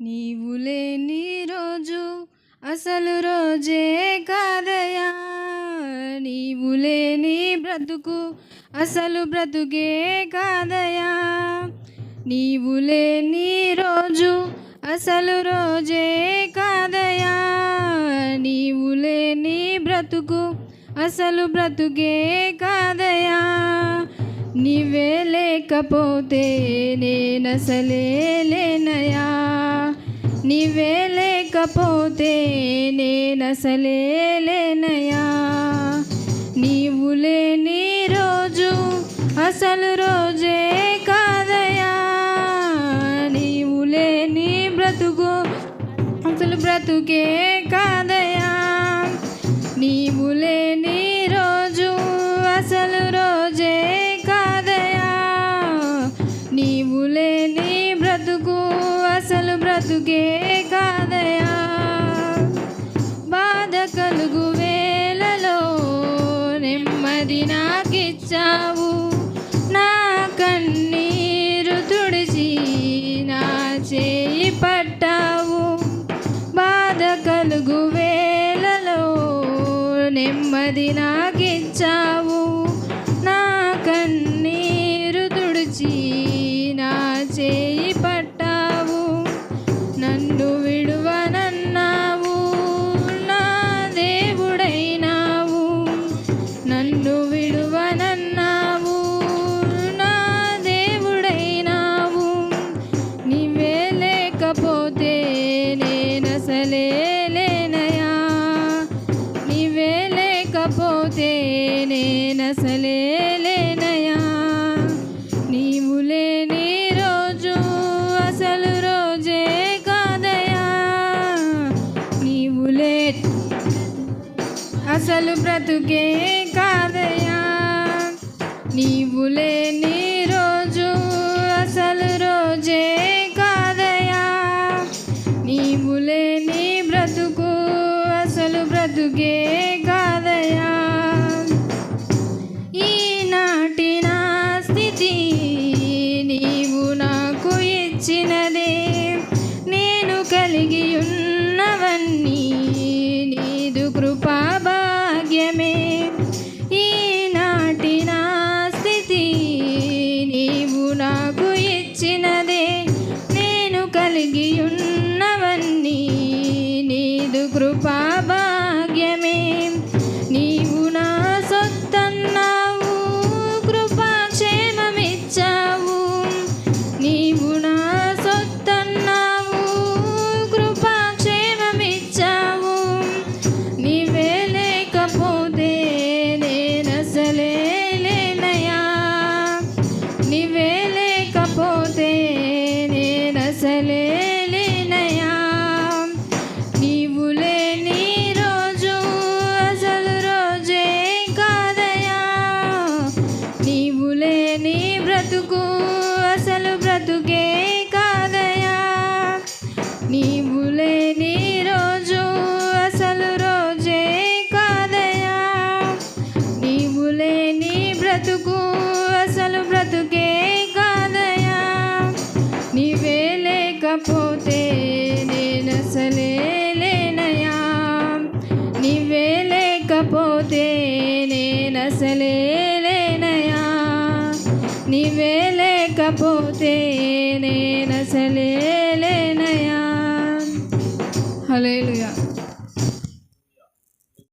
నీవు లేని రోజు అసలు రోజే కాదయా, నీవు లేని బ్రతుకు అసలు బ్రతుకే కాదయా. నీవు లేని రోజు అసలు రోజే కాదయా, నీవు లేని బ్రతుకు అసలు బ్రతుకే కాదయా. నీవే లేకపోతే నేనసలే లేనయా, నీవే లేకపోతే నేనసలే లేనయా. నీవు లేని రోజు అసలు రోజే కాదయా, నీవు లేని బ్రతుకు అసలు బ్రతుకే కాదయా. నీవు లేని రోజు అసలు రోజే కాదయా, నీవు లేని బ్రతుకు అసలు బ్రతుకే కాదయా. బాధ కలుగు వేళలో నెమ్మది నాకిచ్చావు, నా కన్నీరు తుడిచి నా చేయి పట్టావు. బాధ కలుగు వేళలో నెమ్మది నాకిచ్చావు, నా కన్నీరు తుడిచి నా చేయి పట్టావు. నన్ను విడువనన్నావు, నా దేవుడైనావు. నన్ను విడువనన్నావు, నా దేవుడైనావు. నీవే లేకపోతే నేనసలే లేనయా, నీవే లేకపోతే నేనసలే లేనయా. నీవు లేని రోజు అసలు రోజే కాదయా, నీవు లే అసలు బ్రతుకే కాదయా. నీవు లేని రోజు అసలు రోజే కాదయా, నీవు లేని బ్రతుకు అసలు బ్రతుకే కాదయా. ఈనాటి నా స్థితి నీవు నాకు ఇచ్చినదే, నేను కలిగి ఉన్నవన్నీ నీదు కృపా భాగ్యమే. ఈనాటి నా స్థితి నీవు నాకు ఇచ్చినదే, నేను కలిగి ఉన్నవన్నీ నీదు కృపా భాగ్యమే. నీవు నా సొత్తన్నావు, కృపాక్షేమమిచ్చావు. నీవు నా సొత్తన్నావు, కృపాక్షేమమిచ్చావు. నీవే లేకపోతే నేనసలే లేనయా, నీవే లేకపోతే నేనసలే లేనయా. నీవు లేని రోజు అసలు రోజే కాదయా, నీవు లేని బ్రతుకు అసలు బ్రతుకే కాదయా. నీవు లేని రోజు అసలు రోజే కాదయా, నీవు లేని బ్రతుకు అసలు బ్రతుకే కాదయా. నీవే లేకపోతే నేనసలే లేనయా, నీవే లేకపోతే నేనసలే లేనయా. నీవే లేకపోతే నేనసలే లేనయా. హల్లెలూయా.